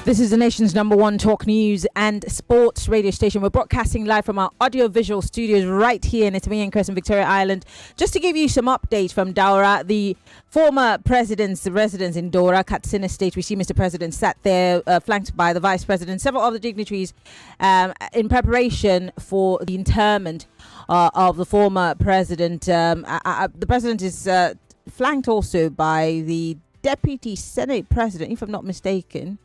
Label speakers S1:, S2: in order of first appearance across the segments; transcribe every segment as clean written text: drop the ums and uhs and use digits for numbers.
S1: This is the nation's #1 talk news and sports radio station. We're broadcasting live from our audio-visual studios right here in Maryann Okon, Victoria Island. Just to give you some updates from Daura, the former president's residence in Daura, Katsina State. We see Mr. President sat there, flanked by the Vice President, several other dignitaries, in preparation for the interment of the former president. The president is flanked also by the Deputy Senate President, if I'm not mistaken.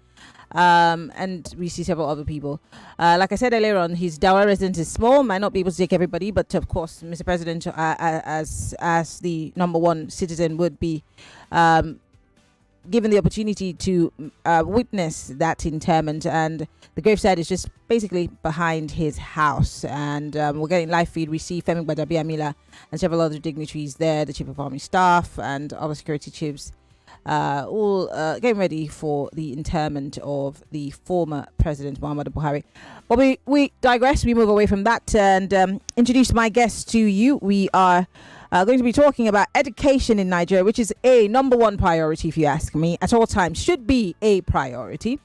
S1: And we see several other people. Like I said earlier on, his Daura residence is small, might not be able to take everybody, but of course, Mr. President, as the #1 citizen, would be given the opportunity to witness that interment. And the gravesite is just basically behind his house. And we're getting live feed. We see Femi Gbadabiamila and several other dignitaries there, the Chief of Army Staff and other security chiefs. All getting ready for the interment of the former President Muhammadu Buhari. But we digress. We move away from that and introduce my guests to you. We are going to be talking about education in Nigeria, which is a #1 priority, if you ask me, at all times. Should be a priority.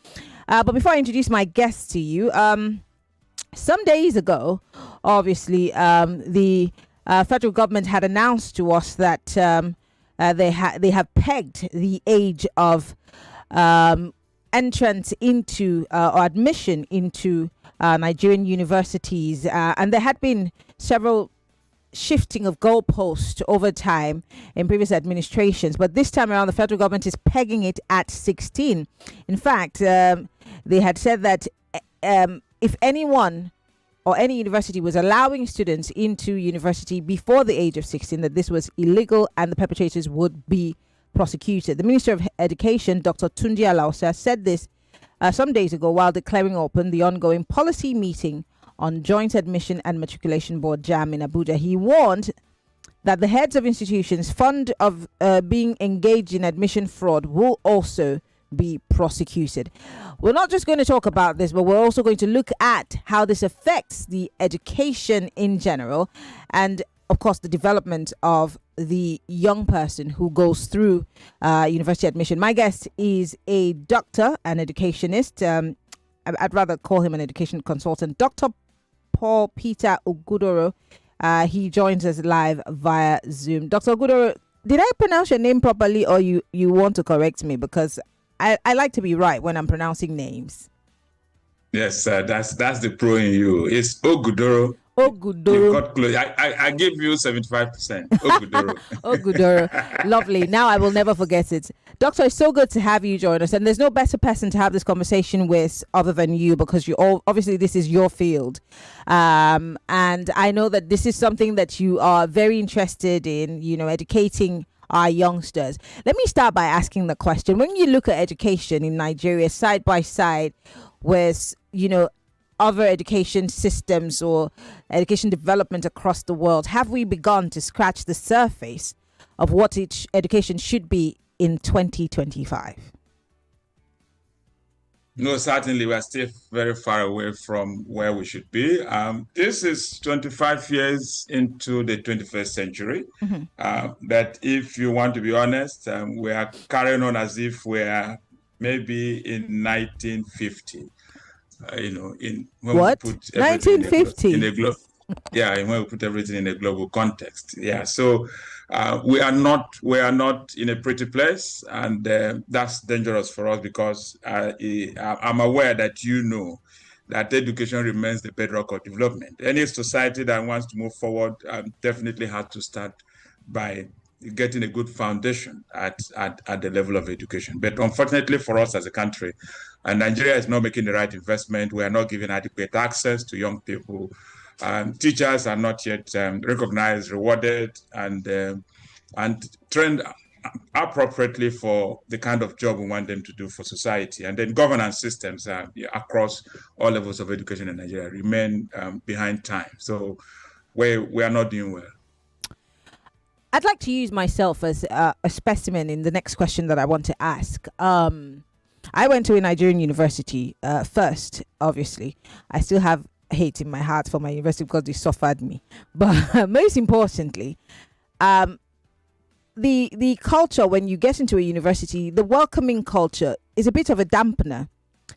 S1: But before I introduce my guests to you, some days ago, obviously, the federal government had announced to us that they have pegged the age of entrance into or admission into Nigerian universities, and there had been several shifting of goalposts over time in previous administrations, but this time around the federal government is pegging it at 16. In fact, they had said that if anyone or any university was allowing students into university before the age of 16, that this was illegal and the perpetrators would be prosecuted. The Minister of Education, Dr. Tunji Alausa, said this some days ago while declaring open the ongoing policy meeting on Joint Admission and Matriculation Board JAM in Abuja. He warned that the heads of institutions fond of being engaged in admission fraud will also be prosecuted. We're not just going to talk about this, but we're also going to look at how this affects the education in general and, of course, the development of the young person who goes through university admission. My guest is a doctor, an educationist. I'd rather call him an education consultant, Dr. Paul Peter Ogudoro. He joins us live via Zoom. Dr. Ogudoro, did I pronounce your name properly, or you want to correct me? Because I like to be right when I'm pronouncing names.
S2: Yes, that's the pro in you. It's Ogudoro.
S1: Ogudoro.
S2: You got close. I give you 75%. Ogudoro.
S1: Ogudoro. Lovely. Now I will never forget it. Doctor, it's so good to have you join us. And there's no better person to have this conversation with other than you, because obviously this is your field. And I know that this is something that you are very interested in, educating our youngsters. Let me start by asking the question: when you look at education in Nigeria side by side with, other education systems or education development across the world, have we begun to scratch the surface of what education should be in 2025?
S2: No, certainly we are still very far away from where we should be. This is 25 years into the 21st century. Mm-hmm. That if you want to be honest, we are carrying on as if we are maybe in 1950. When
S1: what?
S2: we put
S1: 1950?
S2: When we put everything in a global context. Yeah, so we are not in a pretty place, and that's dangerous for us because I'm aware that that education remains the bedrock of development. Any society that wants to move forward definitely has to start by getting a good foundation at the level of education. But unfortunately for us as a country, Nigeria is not making the right investment. We are not giving adequate access to young people. Teachers are not yet recognized, rewarded, and trained appropriately for the kind of job we want them to do for society. And then governance systems across all levels of education in Nigeria remain behind time. So we are not doing well.
S1: I'd like to use myself as a specimen in the next question that I want to ask. I went to a Nigerian university first, obviously. I still have hate in my heart for my university because they suffered me. But most importantly, the culture when you get into a university, the welcoming culture is a bit of a dampener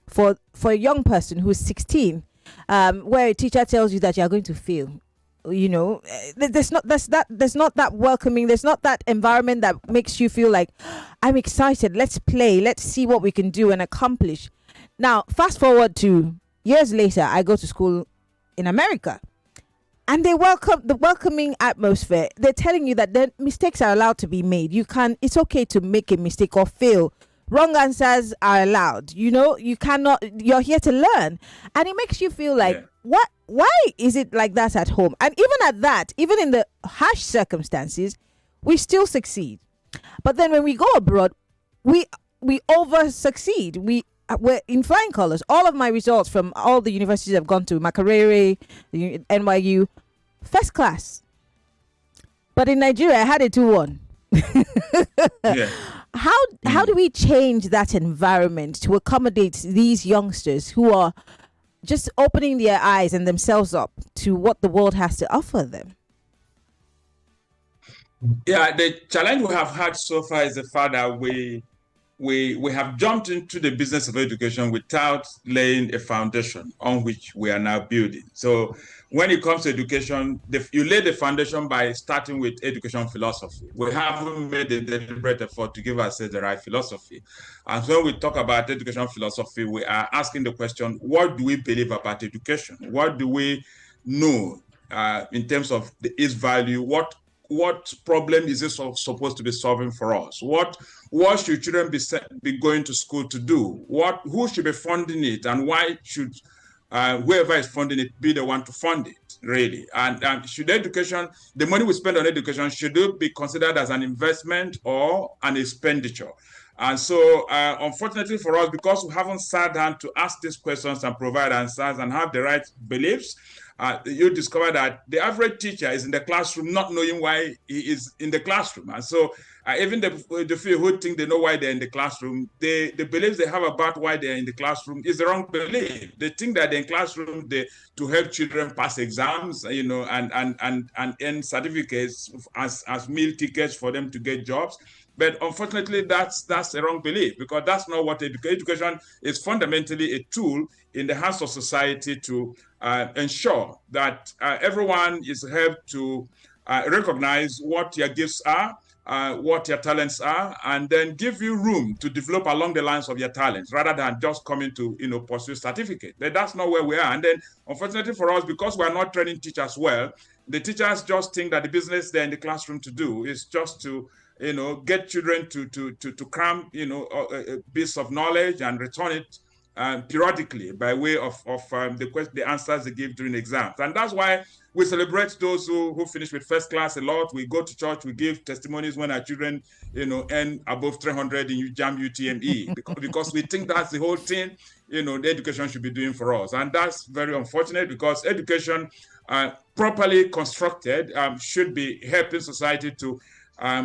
S1: for a young person who's 16, where a teacher tells you that you're going to fail. There's not that welcoming, there's not that environment that makes you feel like, I'm excited, let's play, let's see what we can do and accomplish. Now fast forward to years later, I go to school in America, and the welcoming atmosphere. They're telling you that the mistakes are allowed to be made. It's okay to make a mistake or fail. Wrong answers are allowed. You cannot, you're here to learn. And it makes you feel like, why is it like that at home? And even in the harsh circumstances, we still succeed. But then when we go abroad, we over succeed. We're in flying colors. All of my results from all the universities I've gone to, Makerere, NYU, first class. But in Nigeria, I had a 2-1.
S2: Yeah.
S1: How do we change that environment to accommodate these youngsters who are just opening their eyes and themselves up to what the world has to offer them?
S2: Yeah, the challenge we have had so far is the fact that we have jumped into the business of education without laying a foundation on which we are now building. So when it comes to education, you lay the foundation by starting with education philosophy. We haven't made a deliberate effort to give ourselves the right philosophy. And when we talk about education philosophy, we are asking the question, what do we believe about education? What do we know in terms of its value? What problem is this supposed to be solving for us? What should children be going to school to do? Who should be funding it, and why should whoever is funding it be the one to fund it, really? And should education, the money we spend on education, should it be considered as an investment or an expenditure? And so, unfortunately for us, because we haven't sat down to ask these questions and provide answers and have the right beliefs, you discover that the average teacher is in the classroom not knowing why he is in the classroom. And so even the few who think they know why they're in the classroom, the beliefs they have about why they're in the classroom is the wrong belief. They think that they're in classroom to help children pass exams, and earn certificates as meal tickets for them to get jobs. But unfortunately, that's a wrong belief, because that's not what education is. Fundamentally a tool in the hands of society to ensure that everyone is helped to recognize what your gifts are, what your talents are, and then give you room to develop along the lines of your talents, rather than just coming to pursue certificate. But that's not where we are. And then unfortunately for us, because we are not training teachers well, the teachers just think that the business they're in the classroom to do is just to get children to cram bits of knowledge and return it periodically by way of the answers they give during exams. And that's why we celebrate those who finish with first class a lot. We go to church, we give testimonies when our children earn above 300 in JAM UTME, because we think that's the whole thing the education should be doing for us. And that's very unfortunate, because education properly constructed should be helping society to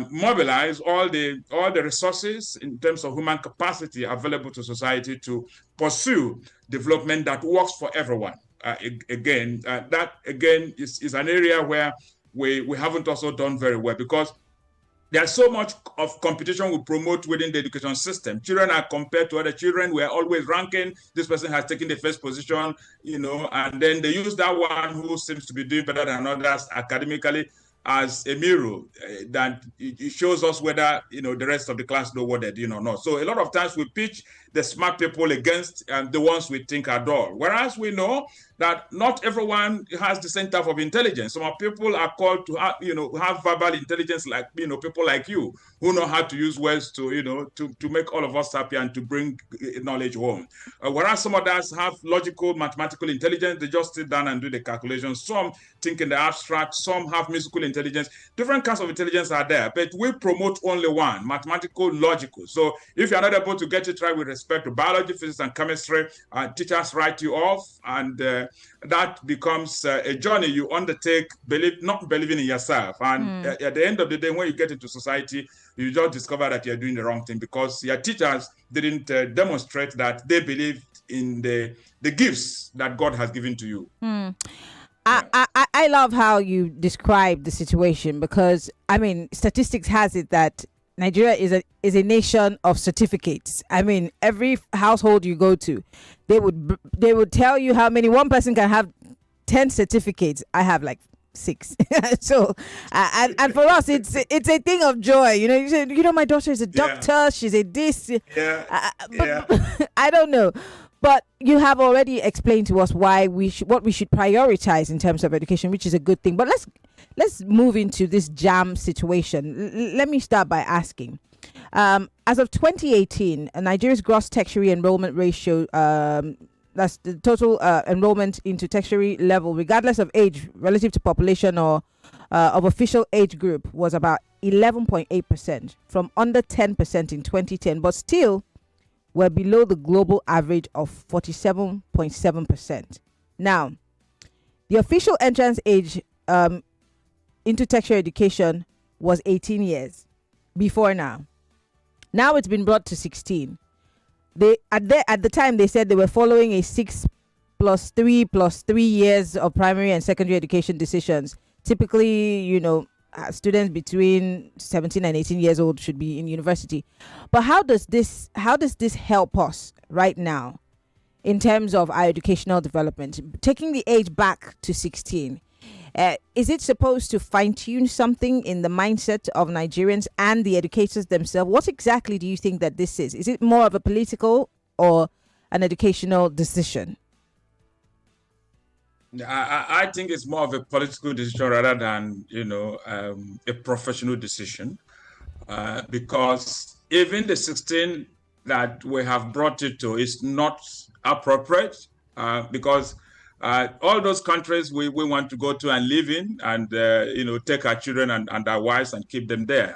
S2: mobilize all the resources in terms of human capacity available to society to pursue development that works for everyone. That is an area where we haven't also done very well, because there's so much of competition we promote within the education system. Children are compared to other children. We're always ranking. This person has taken the first position, and then they use that one who seems to be doing better than others academically as a mirror that it shows us whether the rest of the class know what they're doing or not. So a lot of times we pitch the smart people against the ones we think are dull, whereas we know that not everyone has the same type of intelligence. Some people are called to have verbal intelligence, like people like you, who know how to use words to make all of us happy and to bring knowledge home. Whereas some others have logical, mathematical intelligence. They just sit down and do the calculations. Some think in the abstract. Some have musical intelligence. Different kinds of intelligence are there, but we promote only one: mathematical, logical. So if you're not able to get it right with respect to biology, physics, and chemistry, teachers write you off, and that becomes a journey you undertake, not believing in yourself. And at the end of the day, when you get into society, you just discover that you're doing the wrong thing, because your teachers didn't demonstrate that they believed in the gifts that God has given to you.
S1: I love how you describe the situation, because statistics has it that Nigeria is a nation of certificates. I mean, every household you go to, they would tell you how many. One person can have 10 certificates. I have like 6. So and for us, it's a thing of joy. You say, my daughter is a doctor. Yeah. She's a this. But I don't know. But you have already explained to us why what we should prioritize in terms of education, which is a good thing. But let's move into this JAM situation. Let me start by asking, as of 2018, Nigeria's gross tertiary enrollment ratio, that's the total enrollment into tertiary level, regardless of age, relative to population or of official age group, was about 11.8%, from under 10% in 2010, but still we're below the global average of 47.7%. Now, the official entrance age into tertiary education was 18 years before now. Now it's been brought to 16. At the time they said they were following a 6 + 3 + 3 years of primary and secondary education decisions. Typically, students between 17 and 18 years old should be in university. But how does this help us right now in terms of our educational development? Taking the age back to 16, is it supposed to fine-tune something in the mindset of Nigerians and the educators themselves? What exactly do you think that this is? Is it more of a political or an educational decision?
S2: I think it's more of a political decision rather than, a professional decision, because even the 16 that we have brought it to is not appropriate, because all those countries we want to go to and live in and, take our children and our wives and keep them there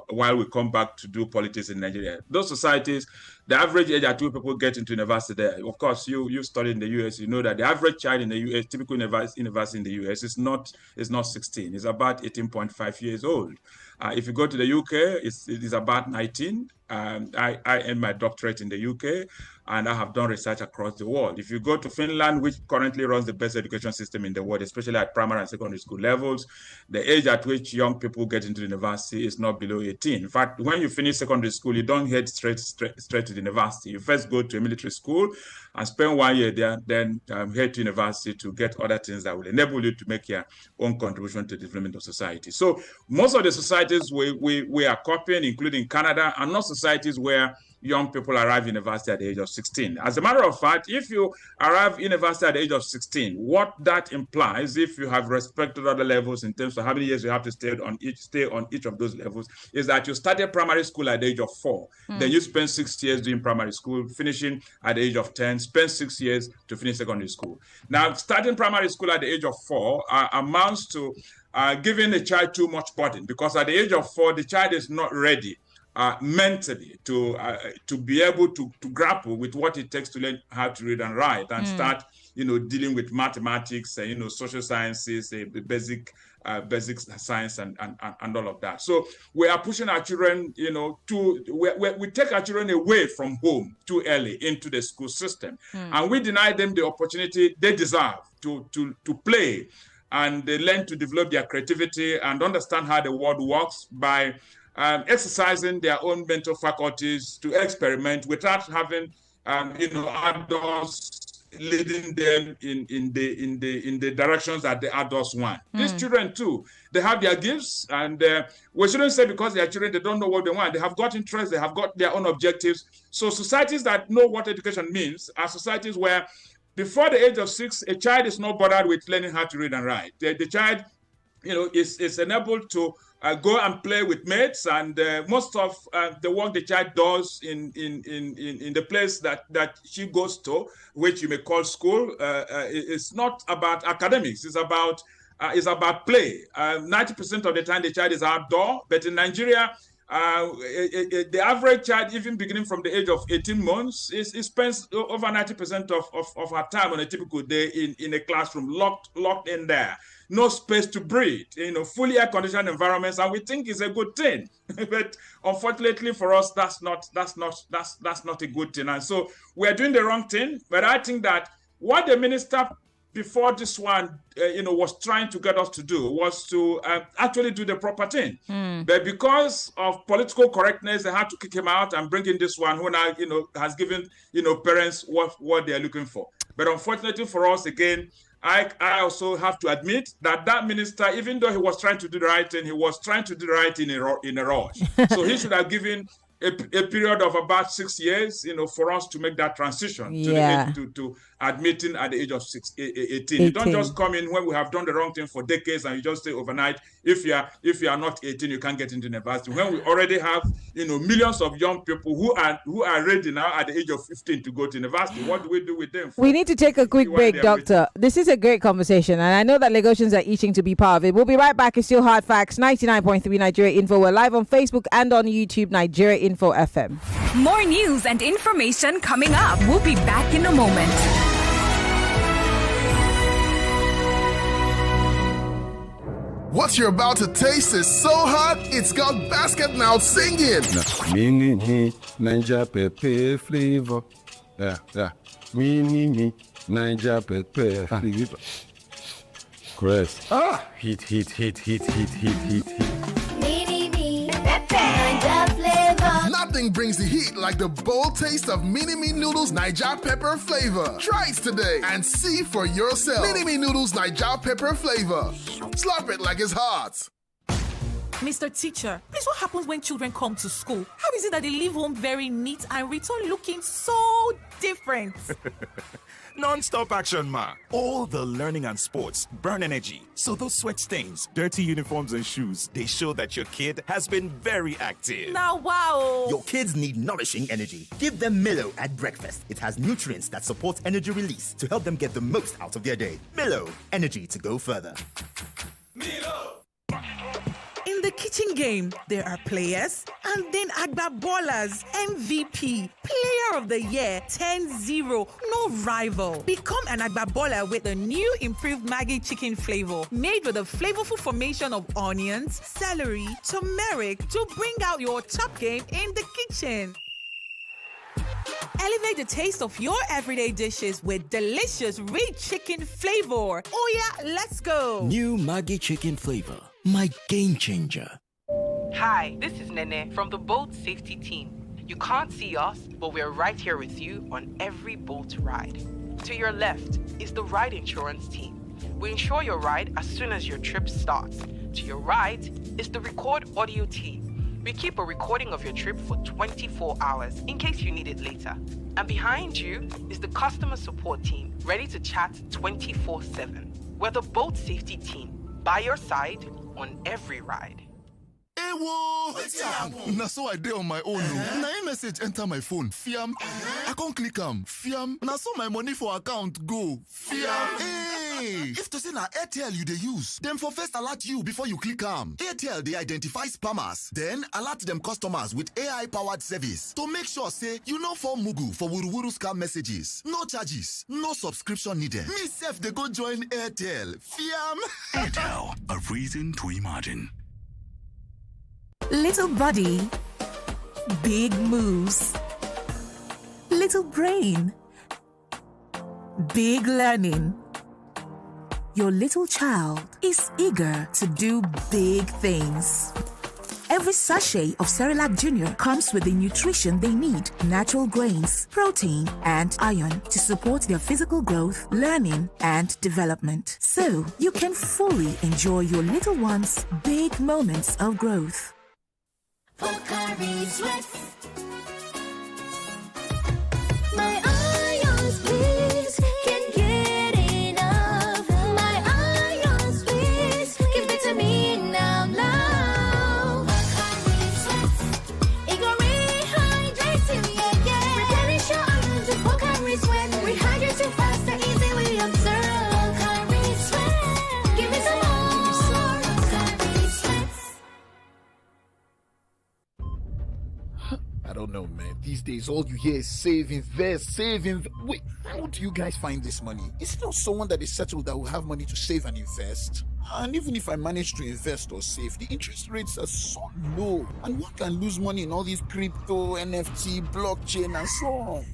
S2: while we come back to do politics in Nigeria. Those societies, the average age at which people get into university there, of course, you studied in the US, you know that the average child in the US, typical university in the US, is not 16. It's about 18.5 years old. If you go to the UK, it is about 19. I earned my doctorate in the UK, and I have done research across the world. If you go to Finland, which currently runs the best education system in the world, especially at primary and secondary school levels, the age at which young people get into university is not below 18. In fact, when you finish secondary school, you don't head straight to the university. You first go to a military school and spend 1 year there, then head to university to get other things that will enable you to make your own contribution to the development of society. So most of the societies we are copying, including Canada, are not societies where young people arrive university at the age of 16. As a matter of fact, if you arrive university at the age of 16, what that implies, if you have respected other levels in terms of how many years you have to stay on each of those levels, is that you started primary school at the age of 4. Then you spend 6 years doing primary school, finishing at the age of 10, spend 6 years to finish secondary school. Now, starting primary school at the age of 4 amounts to giving the child too much burden, because at the age of 4, the child is not ready mentally to be able to grapple with what it takes to learn how to read and write and start dealing with mathematics, social sciences, basic science and all of that. So we are pushing our children, we take our children away from home too early into the school system, and we deny them the opportunity they deserve to play, and they learn to develop their creativity and understand how the world works by exercising their own mental faculties to experiment without having, adults leading them in the directions that the adults want. These children too, they have their gifts, and we shouldn't say because they are children they don't know what they want. They have got interests, they have got their own objectives. So societies that know what education means are societies where before the age of 6, a child is not bothered with learning how to read and write. The child, is enabled to go and play with mates, and most of the work the child does in the place that she goes to, which you may call school, is not about academics. It's about play. 90% of the time the child is outdoor, but in Nigeria, the average child, even beginning from the age of 18 months, spends over 90% of her time on a typical day in a classroom, locked in there. No space to breathe, fully air-conditioned environments, and we think it's a good thing. But unfortunately for us, that's not a good thing. And so we're doing the wrong thing. But I think that what the minister before this one, was trying to get us to do was to actually do the proper thing. But because of political correctness, they had to kick him out and bring in this one who now, has given, parents what they're looking for. But unfortunately for us, again, I also have to admit that minister, even though he was trying to do the right thing, he was trying to do the right thing in a rush. So he should have given a period of about 6 years, for us to make that transition to admitting at the age of 18. You don't just come in when we have done the wrong thing for decades and you just say overnight, if you are not 18, you can't get into university. When we already have, millions of young people who are ready now at the age of 15 to go to university, what do we do with them?
S1: We need to take a quick break, Doctor. This is a great conversation, and I know that Lagosians are itching to be part of it. We'll be right back. It's still Hard Facts, 99.3 Nigeria Info. We're live on Facebook and on YouTube, Nigeria Info FM.
S3: More news and information coming up. We'll be back in a moment.
S4: What you're about to taste is so hot, it's got Basket Mouth singing.
S5: Mini Ninja Pepe flavor. Yeah. Mini Ninja Pepe flavor. Chris. Heat.
S4: Nothing brings the heat like the bold taste of Mini Me Noodles Naija Pepper Flavor. Try it today and see for yourself. Mini Me Noodles Naija Pepper Flavor. Slurp it like it's hot.
S6: Mr. Teacher, please, what happens when children come to school? How is it that they leave home very neat and return looking so different?
S7: Non-stop action, ma. All the learning and sports burn energy. So those sweat stains, dirty uniforms and shoes, they show that your kid has been very active.
S6: Now, wow.
S8: Your kids need nourishing energy. Give them Milo at breakfast. It has nutrients that support energy release to help them get the most out of their day. Milo, energy to go further.
S7: Milo!
S6: In the kitchen game, there are players and then Agba Ballers, MVP, Player of the Year, 10-0, no rival. Become an Agba Baller with the new improved Maggi chicken flavor, made with a flavorful formation of onions, celery, turmeric to bring out your top game in the kitchen. Elevate the taste of your everyday dishes with delicious rich chicken flavor. Oh yeah, let's go.
S9: New Maggi chicken flavor, my game changer.
S10: Hi, this is Nene from the boat safety team. You can't see us, but we're right here with you on every boat ride. To your left is the ride insurance team. We insure your ride as soon as your trip starts. To your right is the record audio team. We keep a recording of your trip for 24 hours in case you need it later. And behind you is the customer support team, ready to chat 24/7. We're the boat safety team, by your side on every ride.
S4: Hey, whoa! Now so I did on my own. Now a message enter my phone. Fiam. I can't click Fiam. Now so my money for account go. Fiam. Hey! If to say na Airtel you dey use, them for first alert you before you click Airtel they identify spammers, then alert them customers with AI-powered service to make sure say you no fall mugu for wuru scam messages. No charges, no subscription needed. Me self they go join Airtel. Fiam.
S11: Airtel, a reason to imagine.
S3: Little body, big moves. Little brain, big learning. Your little child is eager to do big things. Every sachet of Cerelac Junior comes with the nutrition they need: natural grains, protein, and iron to support their physical growth, learning, and development. So you can fully enjoy your little one's big moments of growth.
S12: My ions, please, can't get enough. My ions, please, give it to me now. It go rehydrate you, yeah. Replenish your ions with Pocari Sweat. Rehydrate you faster, easily observe. Pocari Sweat, give me some more. Pocari Sweat.
S13: I don't know, man. These days, all you hear is save, invest, save, Wait, how do you guys find this money? Is it not someone that is settled that will have money to save and invest? And even if I manage to invest or save, the interest rates are so low. And one can lose money in all these crypto, NFT, blockchain, and so on.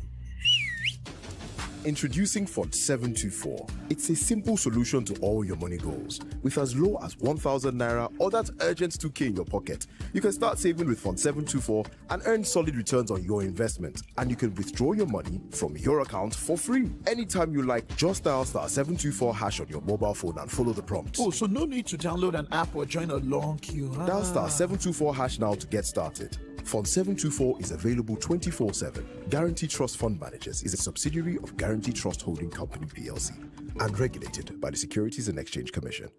S14: Introducing Fund 724. It's a simple solution to all your money goals. With as low as 1,000 naira or that urgent 2k in your pocket, you can start saving with Fund 724 and earn solid returns on your investment. And you can withdraw your money from your account for free. Anytime you like, just dial star 724 hash on your mobile phone and follow the prompts.
S13: Oh, so no need to download an app or join a long queue, huh?
S14: Dial star 724 hash now to get started. Fund 724 is available 24/7. Guarantee Trust Fund Managers is a subsidiary of Guarantee Trust Holding Company PLC and regulated by the Securities and Exchange Commission.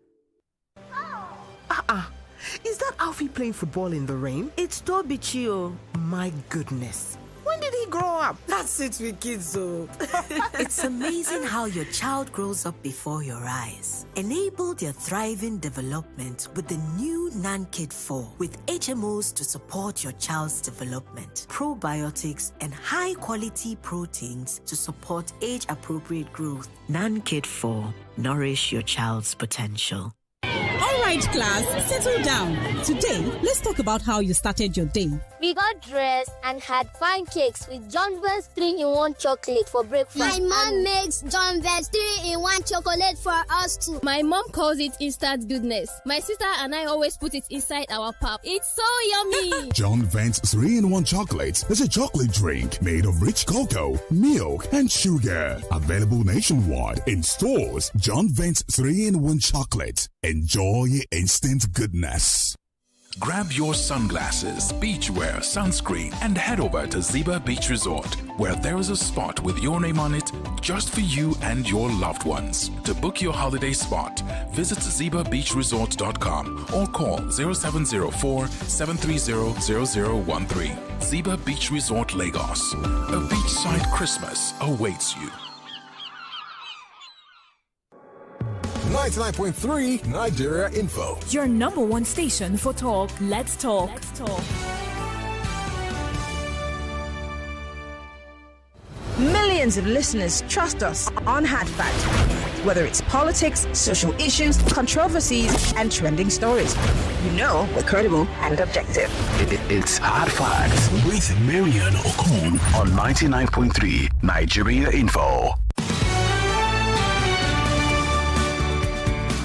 S15: Is that Alfie playing football in the rain? It's Toby Chio. My goodness. When did he grow up? That's it with kids, though.
S16: It's amazing how your child grows up before your eyes. Enable their thriving development with the new NanKid 4 with HMOs to support your child's development, probiotics, and high-quality proteins to support age-appropriate growth. NanKid 4. Nourish your child's potential.
S17: All right, class, settle down. Today, let's talk about how you started your day.
S18: We got dressed and had pancakes with John Vance 3-in-1 chocolate for breakfast.
S19: My mom makes John Vance 3-in-1 chocolate for us too.
S20: My mom calls it instant goodness. My sister and I always put it inside our pap. It's so yummy.
S11: John Vance 3-in-1 chocolate is a chocolate drink made of rich cocoa, milk, and sugar. Available nationwide in stores. John Vance 3-in-1 chocolate. Enjoy instant goodness.
S21: Grab your sunglasses, beachwear, sunscreen, and head over to Ziba Beach Resort, where there is a spot with your name on it just for you and your loved ones. To book your holiday spot, visit zibabeachresort.com or call 0704 730 0013. Ziba Beach Resort, Lagos. A beachside Christmas awaits you.
S22: 99.3 Nigeria Info.
S3: Your number one station for talk. Let's talk.
S1: Millions of listeners trust us on Hard Fact. Whether it's politics, social issues, controversies, and trending stories. You know we're credible and objective.
S11: It's Hard Facts with Maryann Okon on 99.3 Nigeria Info.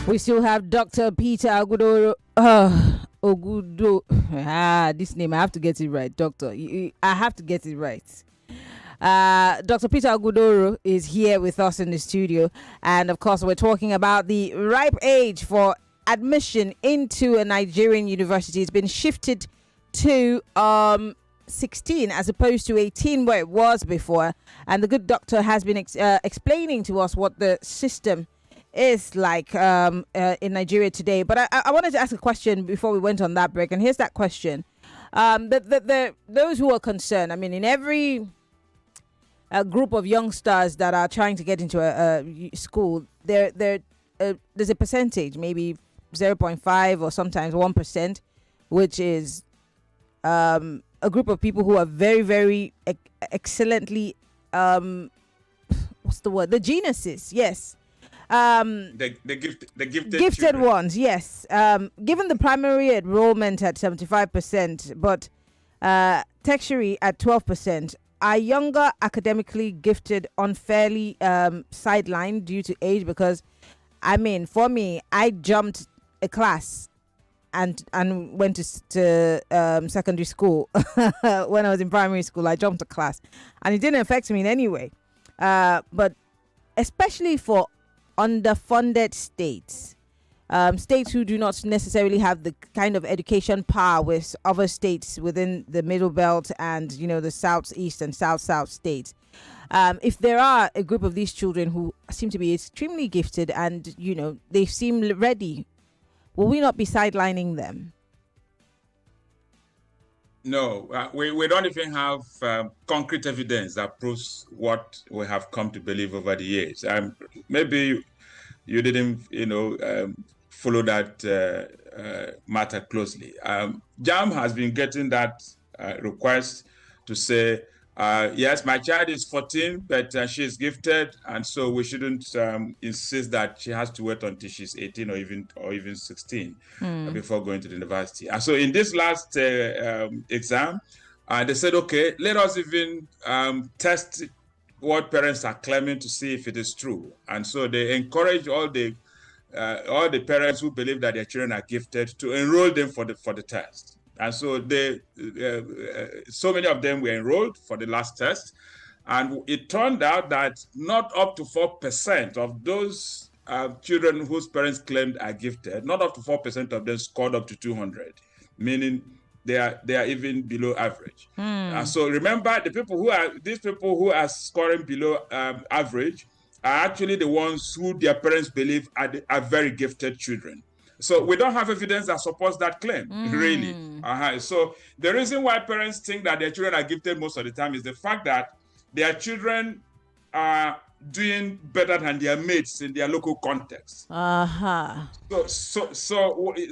S1: We still have Dr. Peter Ogudoro. This name, I have to get it right, Doctor. I have to get it right. Dr. Peter Ogudoro is here with us in the studio. And of course, we're talking about the ripe age for admission into a Nigerian university. It's been shifted to 16 as opposed to 18 where it was before. And the good doctor has been explaining to us what the system is like in Nigeria today. But I wanted to ask a question before we went on that break, and here's that question. Those who are concerned, I mean, in every group of youngsters that are trying to get into a school, there's a percentage, maybe 0.5 or sometimes 1%, which is a group of people who are very, very excellently, what's the word? The geniuses, yes.
S2: The gifted
S1: ones, yes. Given the primary enrollment at 75%, but tertiary at 12%, are younger academically gifted unfairly sidelined due to age? Because, I mean, for me, I jumped a class and went to secondary school. When I was in primary school, I jumped a class, and it didn't affect me in any way. But especially for underfunded states, states who do not necessarily have the kind of education power with other states within the middle belt and, you know, the southeast and south states. If there are a group of these children who seem to be extremely gifted and, you know, they seem ready, will we not be sidelining them?
S2: No, we don't even have concrete evidence that proves what we have come to believe over the years. Maybe you didn't, follow that matter closely. JAM has been getting that request to say, yes, my child is 14, but she is gifted, and so we shouldn't insist that she has to wait until she's 18 or even 16 before going to the university. And so in this last exam, they said, okay, let us even test what parents are claiming to see if it is true. And so they encourage all the parents who believe that their children are gifted to enroll them for the test. And so so many of them were enrolled for the last test. And it turned out that not up to 4% of those children whose parents claimed are gifted, not up to 4% of them scored up to 200, meaning they are even below average. So remember, these people who are scoring below average are actually the ones who their parents believe are very gifted children. So we don't have evidence that supports that claim, really. So the reason why parents think that their children are gifted most of the time is the fact that their children are doing better than their mates in their local context. So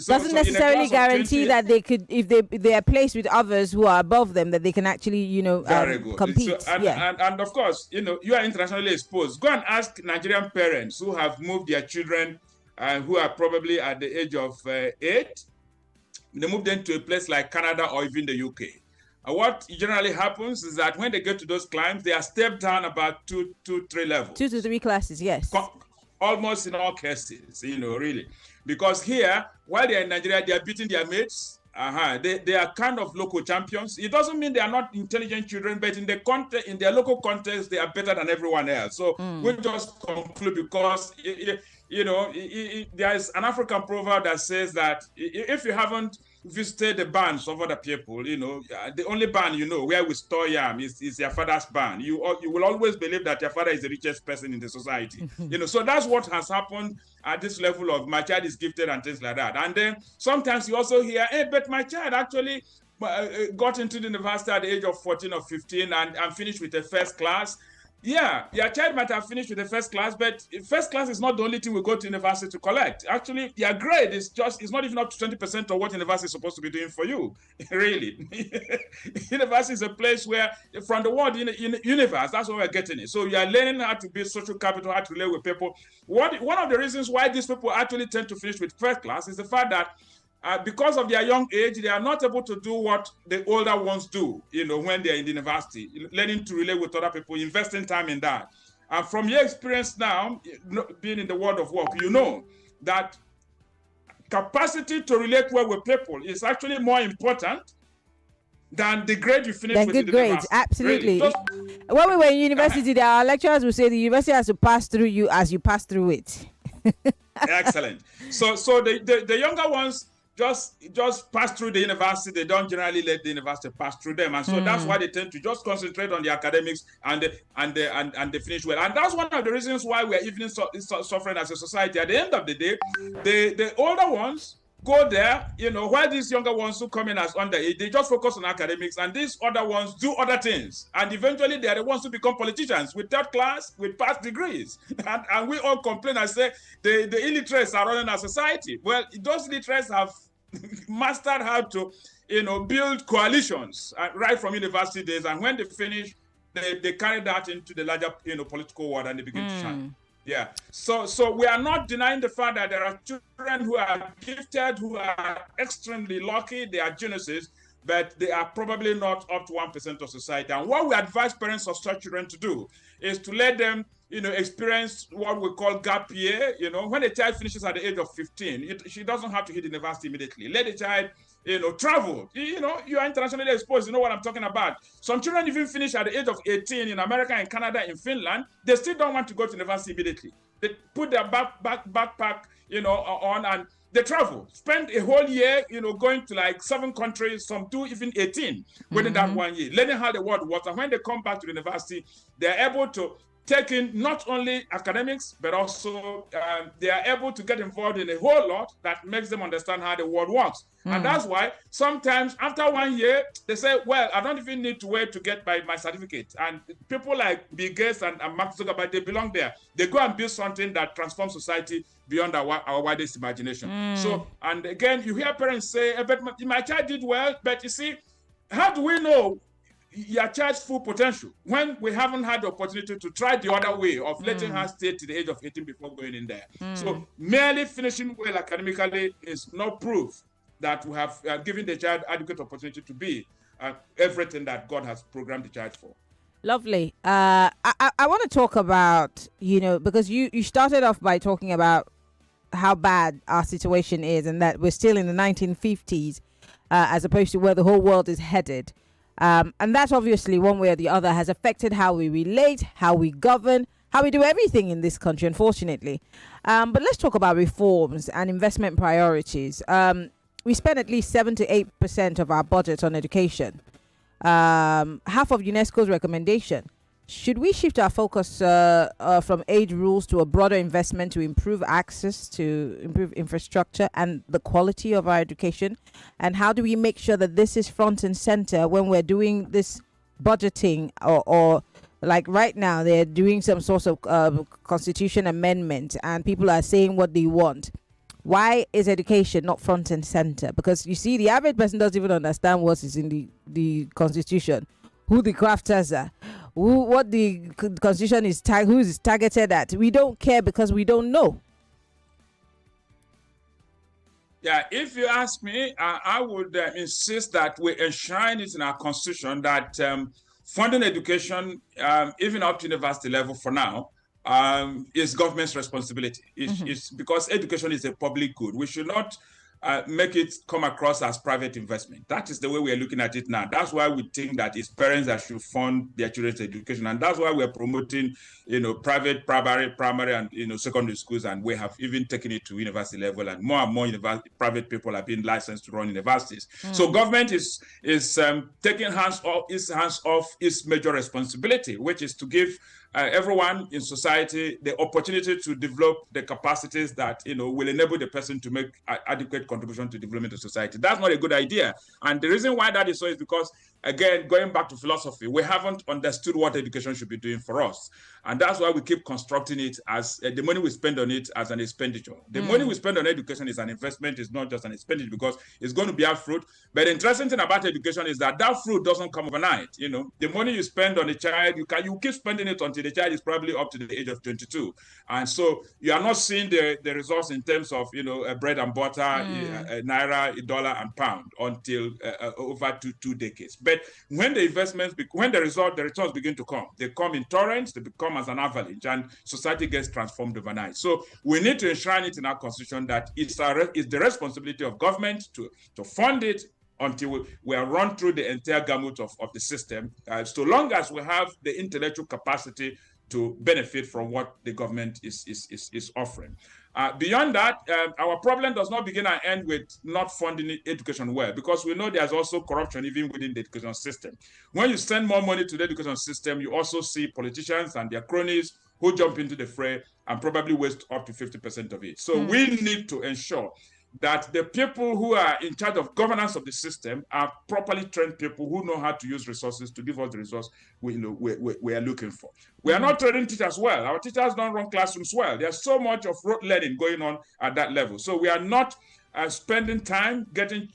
S1: doesn't necessarily guarantee that they could, if they are placed with others who are above them, that they can actually,
S2: very good.
S1: compete.
S2: And of course, you are internationally exposed. Go and ask Nigerian parents who have moved their children, who are probably at the age of 8. They move them to a place like Canada or even the UK. What generally happens is that when they get to those climbs, they are stepped down about 2 to 3 levels.
S1: 2 to 3 classes, yes.
S2: Almost in all cases, really. Because here, while they're in Nigeria, they are beating their mates. They are kind of local champions. It doesn't mean they are not intelligent children, but in their local context, they are better than everyone else. So we just conclude because, there is an African proverb that says that if you haven't visited the barns of other people, the only barn where we store yam is your father's barn. You will always believe that your father is the richest person in the society. So that's what has happened at this level of my child is gifted and things like that. And then sometimes you also hear, hey, but my child actually got into the university at the age of 14 or 15 and finished with a first class. Yeah, your child might have finished with the first class, but first class is not the only thing we go to university to collect. Actually, your grade is not even up to 20% of what university is supposed to be doing for you, really. University is a place where, from the world universe, that's where we're getting it. So you are learning how to build social capital, how to relate with people. One of the reasons why these people actually tend to finish with first class is the fact that because of their young age, they are not able to do what the older ones do, when they're in the university, learning to relate with other people, investing time in that. And from your experience now, being in the world of work, that capacity to relate well with people is actually more important than the grade you finish with.
S1: Good grades, absolutely. Really. When we were in university, our lecturers would say the university has to pass through you as you pass through it.
S2: Excellent. So the younger ones just pass through the university. They don't generally let the university pass through them, and so that's why they tend to just concentrate on the academics and they finish well. And that's one of the reasons why we're even suffering as a society. At the end of the day, the older ones go there, while these younger ones who come in as underage, they just focus on academics, and these other ones do other things. And eventually they are the ones who become politicians with third class, with past degrees. And we all complain and say the illiterates are running our society. Well, those illiterates have mastered how to, build coalitions right from university days. And when they finish, they carry that into the larger, political world, and they begin to shine. Yeah. So we are not denying the fact that there are children who are gifted, who are extremely lucky, they are geniuses, but they are probably not up to 1% of society. And what we advise parents of such children to do is to let them, experience what we call gap year. When a child finishes at the age of 15, she doesn't have to hit university immediately. Let the child, travel. You are internationally exposed. You know what I'm talking about. Some children even finish at the age of 18 in America, in Canada, in Finland. They still don't want to go to university immediately. They put their backpack, on, and they travel. Spend a whole year, going to like 7 countries. Some do even 18 within that 1 year, learning how the world works. And when they come back to the university, they're able to take in not only academics, but also they are able to get involved in a whole lot that makes them understand how the world works. And that's why sometimes after 1 year, they say, well, I don't even need to wait to get my certificate. And people like Bill Gates and Mark Zuckerberg, they belong there. They go and build something that transforms society beyond our widest imagination. So, and again, you hear parents say, but my child did well, but you see, how do we know your child's full potential when we haven't had the opportunity to try the other way of letting her stay to the age of 18 before going in there? So merely finishing well academically is no proof that we have given the child adequate opportunity to be everything that God has programmed the child for.
S1: Lovely. I want to talk about, because you started off by talking about how bad our situation is and that we're still in the 1950s as opposed to where the whole world is headed. And that obviously, one way or the other, has affected how we relate, how we govern, how we do everything in this country, unfortunately. But let's talk about reforms and investment priorities. We spend at least 7 to 8% of our budget on education. Half of UNESCO's recommendation. Should we shift our focus from age rules to a broader investment to improve access, to improve infrastructure and the quality of our education? And how do we make sure that this is front and center when we're doing this budgeting, or like right now they're doing some sort of constitution amendment and people are saying what they want? Why is education not front and center? Because you see, the average person doesn't even understand what is in the constitution, who the crafters are, what the constitution is, who is targeted at. We don't care because we don't know.
S2: Yeah, if you ask me, I would insist that we enshrine it in our constitution that funding education, even up to university level for now, is government's responsibility. It's because education is a public good. We should not make it come across as private investment. That is the way we are looking at it now. That's why we think that it's parents that should fund their children's education, and that's why we're promoting, private primary and secondary schools, and we have even taken it to university level, and more private people are being licensed to run universities. So government is taking its hands off its major responsibility, which is to give everyone in society the opportunity to develop the capacities that will enable the person to make adequate contribution to development of society. That's not a good idea, and the reason why that is so is because, again, going back to philosophy, we haven't understood what education should be doing for us, and that's why we keep constructing it as the money we spend on it as an expenditure. The money we spend on education is an investment, is not just an expenditure, because it's going to bear fruit. But the interesting thing about education is that fruit doesn't come overnight. The money you spend on a child, you keep spending it until the child is probably up to the age of 22, and so you are not seeing the results in terms of bread and butter, naira, dollar, and pound until over two decades. But when the returns begin to come, they come in torrents, they become as an avalanche, and society gets transformed overnight. So we need to enshrine it in our constitution that it's the responsibility of government to fund it until we are run through the entire gamut of the system, so long as we have the intellectual capacity to benefit from what the government is offering. Beyond that, our problem does not begin and end with not funding education well, because we know there's also corruption even within the education system. When you send more money to the education system, you also see politicians and their cronies who jump into the fray and probably waste up to 50% of it. So we need to ensure that the people who are in charge of governance of the system are properly trained people who know how to use resources to give us the results we are looking for. We are not training teachers well. Our teachers don't run classrooms well. There's so much of rote learning going on at that level. So we are not spending time getting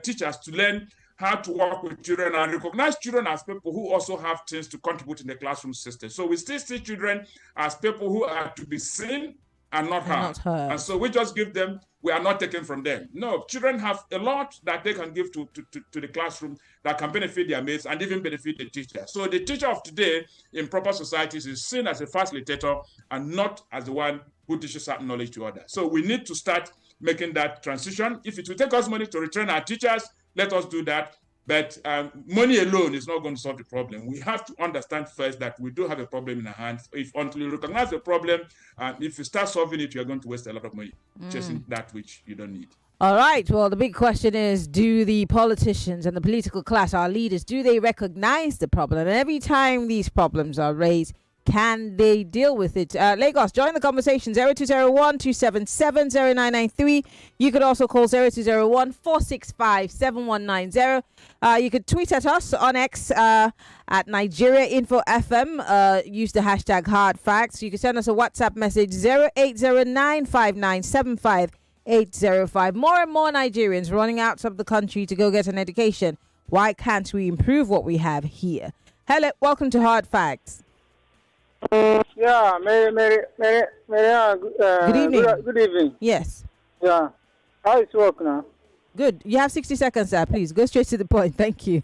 S2: teachers to learn how to work with children and recognize children as people who also have things to contribute in the classroom system. So we still see children as people who are to be seen and not heard. And so we just give them, we are not taking from them. No, children have a lot that they can give to the classroom that can benefit their mates and even benefit the teacher. So the teacher of today in proper societies is seen as a facilitator and not as the one who teaches certain knowledge to others. So we need to start making that transition. If it will take us money to retrain our teachers, let us do that. But money alone is not going to solve the problem. We have to understand first that we do have a problem in our hands. Until you recognize the problem, if you start solving it, you're going to waste a lot of money chasing that which you don't need.
S1: All right. Well, the big question is, do the politicians and the political class, our leaders, do they recognize the problem? And every time these problems are raised, can they deal with it? Lagos, join the conversation. 0201-277-0993. You could also call 0201-465-7190. You could tweet at us on X at Nigeria Info FM. Use the hashtag Hard Facts. You can send us a WhatsApp message 08095975-805. More and more Nigerians running out of the country to go get an education. Why can't we improve what we have here? Hello, welcome to Hard Facts.
S5: Yeah, Mary,
S1: good evening.
S5: Good evening.
S1: Yes.
S5: Yeah. How is work now?
S1: Good. You have 60 seconds, sir. Please go straight to the point. Thank you.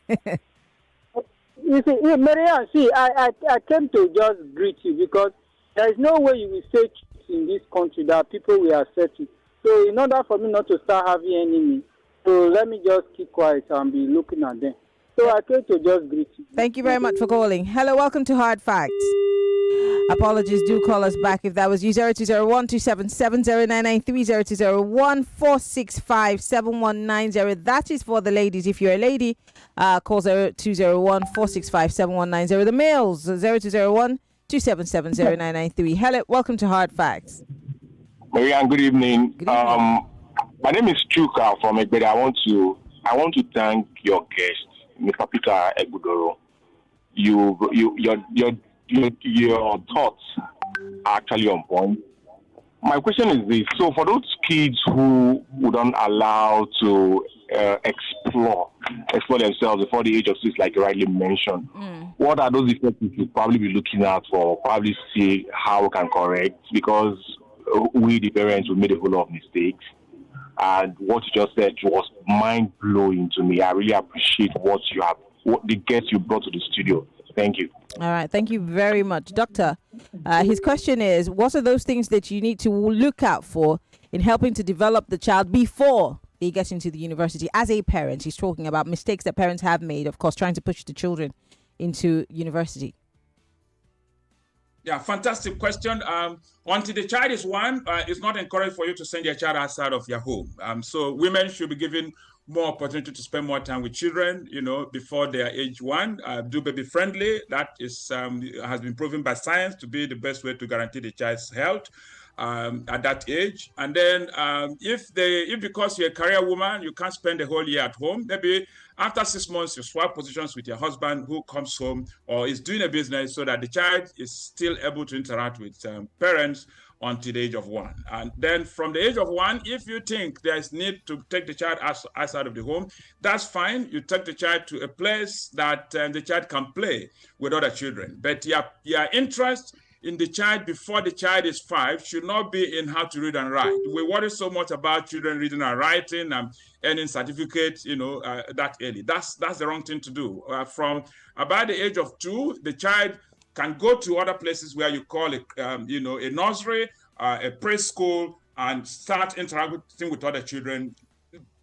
S5: You see, Maryann, see, I came to just greet you because there is no way you will say in this country that people will accept it. So in order for me not to start having enemy, so let me just keep quiet and be looking at them. So I came to just greet you.
S1: Thank you very much for calling. Hello, welcome to Hard Facts. Apologies, do call us back if that was you. 0201 277 0993 0201 465 7190. That is for the ladies. If you're a lady, call 0201 465 7190. The males, 0201 277 0993. Hello, welcome to Hard Facts.
S7: Maryann, good evening.
S1: Good evening.
S7: My name is Chuka from Egbede. I want to thank your guest, Mr. Peter Ogudoro. Your thoughts are actually on point. My question is this: so for those kids who wouldn't allow to explore themselves before the age of 6, like you rightly mentioned, what are those effects we should probably be looking at for? Probably see how we can correct, because we, the parents, we made a whole lot of mistakes. And what you just said was mind-blowing to me. I really appreciate what the guests you brought to the studio. Thank you.
S1: All right. Thank you very much. Doctor, his question is, what are those things that you need to look out for in helping to develop the child before they get into the university? As a parent, he's talking about mistakes that parents have made, of course, trying to push the children into university.
S2: Yeah, fantastic question. Until the child is 1, it's not encouraged for you to send your child outside of your home. So women should be given more opportunity to spend more time with children, before they are age 1. Do baby friendly. That is has been proven by science to be the best way to guarantee the child's health at that age. And then if because you're a career woman, you can't spend the whole year at home, maybe after 6 months, you swap positions with your husband who comes home or is doing a business, so that the child is still able to interact with parents until the age of 1. And then from the age of 1, if you think there is need to take the child outside of the home, that's fine. You take the child to a place that the child can play with other children. But your interest in the child before the child is 5 should not be in how to read and write. We worry so much about children reading and writing and earning certificates, that early. That's the wrong thing to do. From about the age of 2, the child can go to other places where you call it, a nursery, a preschool, and start interacting with other children.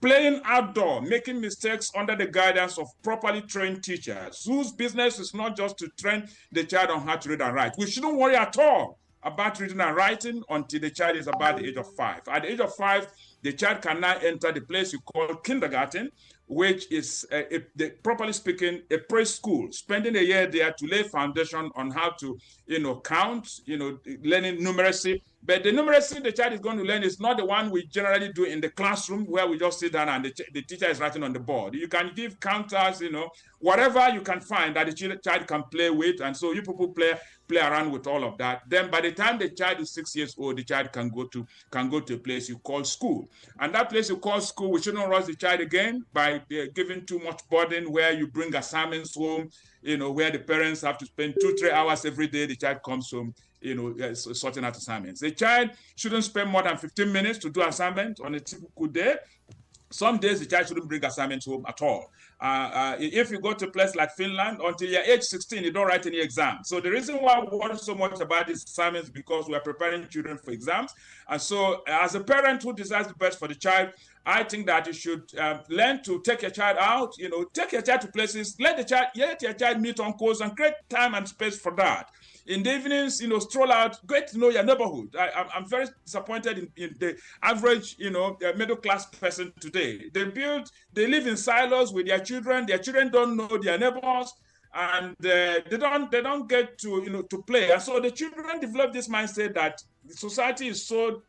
S2: Playing outdoor, making mistakes under the guidance of properly trained teachers, whose business is not just to train the child on how to read and write. We shouldn't worry at all about reading and writing until the child is about the age of 5. At the age of 5, the child can now enter the place you call kindergarten, which is, properly speaking, a preschool, spending a year there to lay foundation on how to, count, learning numeracy. But the numeracy the child is going to learn is not the one we generally do in the classroom, where we just sit down and the teacher is writing on the board. You can give counters, whatever you can find that the child can play with. And so you people play around with all of that. Then by the time the child is 6 years old, the child can go to a place you call school. And that place you call school, we shouldn't rush the child again by giving too much burden, where you bring assignments home, where the parents have to spend 2-3 hours every day. The child comes home, sorting out assignments. The child shouldn't spend more than 15 minutes to do assignment on a typical day. Some days the child shouldn't bring assignments home at all. If you go to a place like Finland, until you're age 16, you don't write any exams. So the reason why we worry so much about these assignments is because we are preparing children for exams. And so as a parent who desires the best for the child, I think that you should learn to take your child out, take your child to places, let your child meet uncles and create time and space for that. In the evenings, stroll out, get to know your neighborhood. I'm very disappointed in the average, middle-class person today. They live in silos with their children. Their children don't know their neighbors, and they don't get to play. And so the children develop this mindset that society is so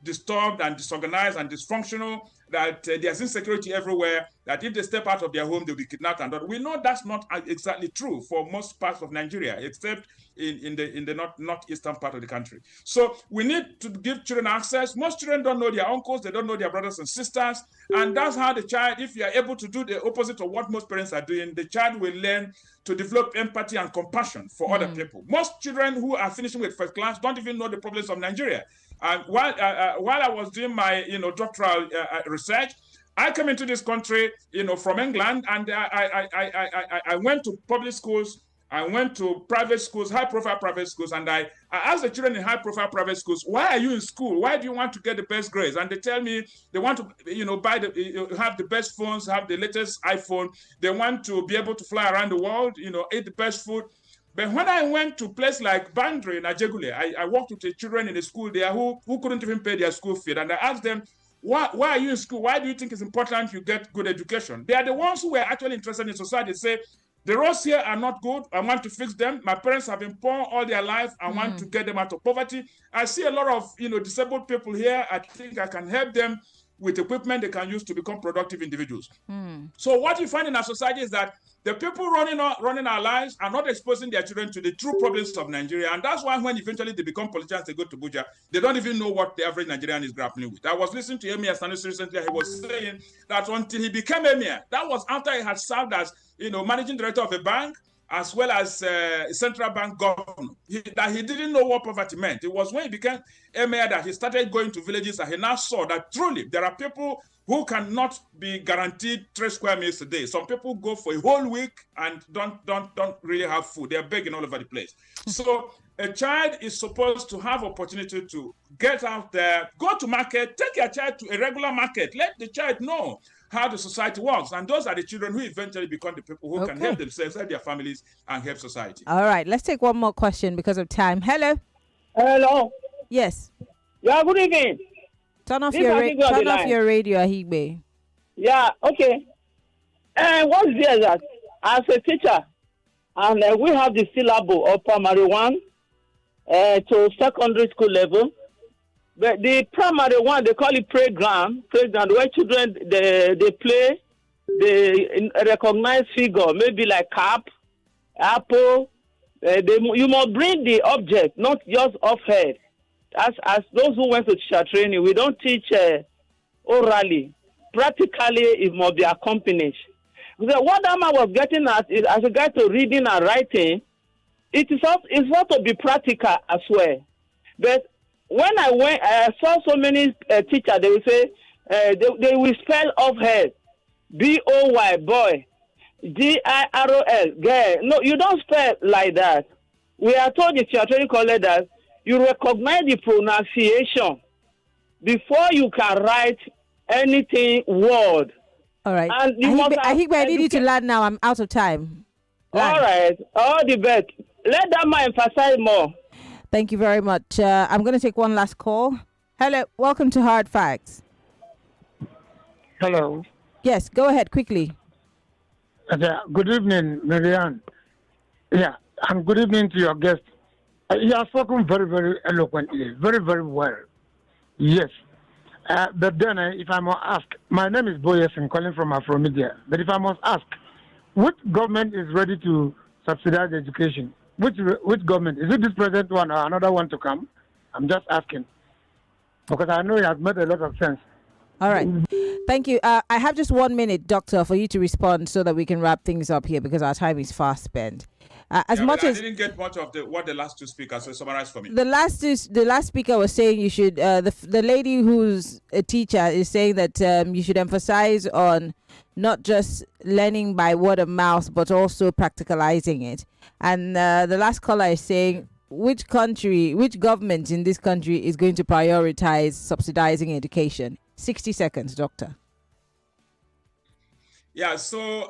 S2: disturbed and disorganized and dysfunctional, that there's insecurity everywhere, that if they step out of their home, they'll be kidnapped. And we know that's not exactly true for most parts of Nigeria, except in the northeastern part of the country. So we need to give children access. Most children don't know their uncles, they don't know their brothers and sisters. And that's how the child, if you are able to do the opposite of what most parents are doing, the child will learn to develop empathy and compassion for other people. Most children who are finishing with first class don't even know the problems of Nigeria. While I was doing my doctoral research, I came into this country, from England, and I went to public schools. I went to private schools, high-profile private schools, and I asked the children in high-profile private schools, "Why are you in school? Why do you want to get the best grades?" And they tell me they want to, have the best phones, have the latest iPhone. They want to be able to fly around the world, eat the best food. But when I went to a place like Bandre in Ajegule, I worked with the children in the school there who couldn't even pay their school fee, and I asked them, why are you in school? Why do you think it's important you get good education? They are the ones who were actually interested in society. Say, the roads here are not good. I want to fix them. My parents have been poor all their life. I want to get them out of poverty. I see a lot of disabled people here. I think I can help them with equipment they can use to become productive individuals. So what you find in our society is that the people running our lives are not exposing their children to the true problems of Nigeria. And that's why when eventually they become politicians, they go to Abuja, they don't even know what the average Nigerian is grappling with. I was listening to Emir Sanusi recently. He was saying that until he became Emir, that was after he had served as managing director of a bank, as well as central bank governor, that he didn't know what poverty meant. It was when he became Emir that he started going to villages and he now saw that truly there are people who cannot be guaranteed 3 square meals a day. Some people go for a whole week and don't really have food. They're begging all over the place. So a child is supposed to have opportunity to get out there, go to market, take your child to a regular market. Let the child know how the society works. And those are the children who eventually become the people who can help themselves, help their families, and help society.
S1: All right, let's take one more question because of time. Hello.
S6: Hello.
S1: Yes.
S6: Yeah, good evening.
S1: Turn off your radio, Ahigbe.
S6: Yeah, okay. And what's there that as a teacher, and we have the syllable of primary 1 to secondary school level. But the primary 1, they call it playground where children they play, they recognize figure, maybe like cap, apple. You must bring the object, not just off head. As those who went to teacher training, we don't teach orally. Practically, it must be accompanied. So what that man was getting at is, as a guy to reading and writing, it's not to be practical as well. But when I saw so many teachers, they will say, they will spell off head, B-O-Y, boy, G-I-R-O-L, girl. No, you don't spell like that. We are told in teacher training college that you recognize the pronunciation before you can write anything word.
S1: All right.
S6: And
S1: I think I need you to land now. I'm out of time.
S6: All right. All the best. Let that man emphasize more.
S1: Thank you very much. I'm going to take one last call. Hello. Welcome to Hard Facts.
S8: Hello.
S1: Yes, go ahead quickly.
S8: Good evening, Maryann. Yeah, and good evening to your guest. You have spoken very, very eloquently, very, very well. Yes. But then, if I must ask, my name is Boyes, I'm calling from Afromedia. But if I must ask, which government is ready to subsidize education? Which government? Is it this present one or another one to come? I'm just asking. Because I know it has made a lot of sense.
S1: All right. Thank you. I have just 1 minute, Doctor, for you to respond so that we can wrap things up here because our time is fast spent. I
S2: didn't get much of what the last two speakers, so summarize for me.
S1: The last speaker was saying you should, the lady who's a teacher is saying that you should emphasize on not just learning by word of mouth, but also practicalizing it. And the last caller is saying, which government in this country is going to prioritize subsidizing education? 60 seconds, Doctor.
S2: Yeah, so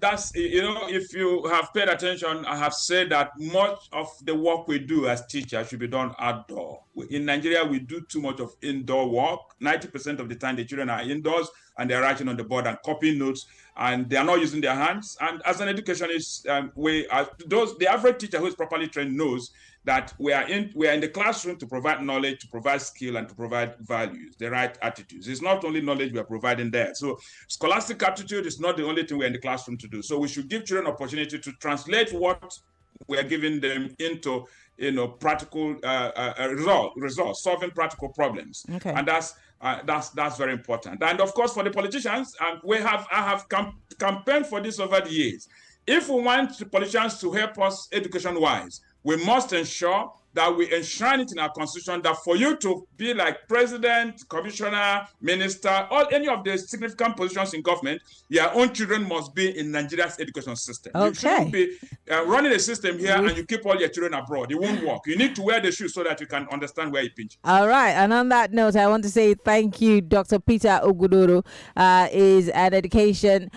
S2: that's, if you have paid attention, I have said that much of the work we do as teachers should be done outdoor. In Nigeria, we do too much of indoor work. 90% of the time, the children are indoors and they're writing on the board and copying notes, and they are not using their hands. And as an educationist, the average teacher who is properly trained knows that we are in the classroom to provide knowledge, to provide skill, and to provide values, the right attitudes. It's not only knowledge we are providing there. So scholastic aptitude is not the only thing we're in the classroom to do. So we should give children opportunity to translate what we are giving them into practical results, solving practical problems.
S1: Okay.
S2: And that's very important. And of course, for the politicians, I have campaigned for this over the years. If we want the politicians to help us education-wise, we must ensure that we enshrine it in our constitution that for you to be like president, commissioner, minister, or any of the significant positions in government, your own children must be in Nigeria's education system. You shouldn't be running a system here and you keep all your children abroad. It won't work. You need to wear the shoes so that you can understand where you pinch.
S1: All right. And on that note, I want to say thank you. Dr. Peter Ogudoro is an education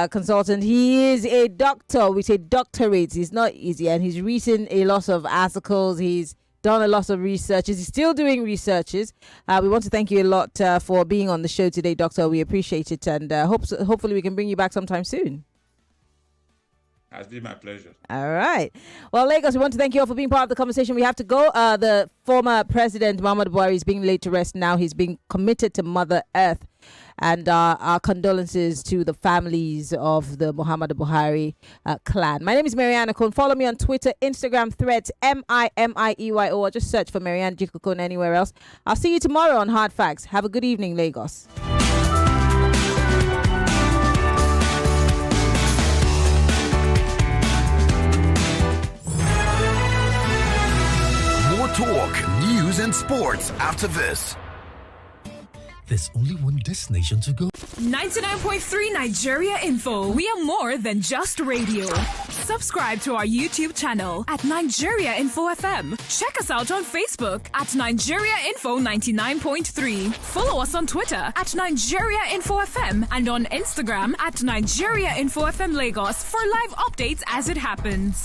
S1: consultant. He is a doctor with a doctorate. It's not easy. And he's written a lot of articles. He's done a lot of researches. He's still doing researches. We want to thank you a lot for being on the show today, Doctor. We appreciate it. And hopefully we can bring you back sometime soon.
S2: It's been my pleasure.
S1: All right. Well, Lagos, we want to thank you all for being part of the conversation. We have to go. The former president, Muhammadu Buhari, is being laid to rest now. He's being committed to Mother Earth. And our condolences to the families of the Muhammadu Buhari clan. My name is Maryann Okon. Follow me on Twitter, Instagram, Threads, MIMIEYO, or just search for Maryann Okon anywhere else. I'll see you tomorrow on Hard Facts. Have a good evening, Lagos.
S9: More talk, news, and sports after this.
S10: There's only one destination to go.
S23: 99.3 Nigeria Info. We are more than just radio. Subscribe to our YouTube channel at Nigeria Info FM. Check us out on Facebook at Nigeria Info 99.3. Follow us on Twitter at Nigeria Info FM and on Instagram at Nigeria Info FM Lagos for live updates as it happens.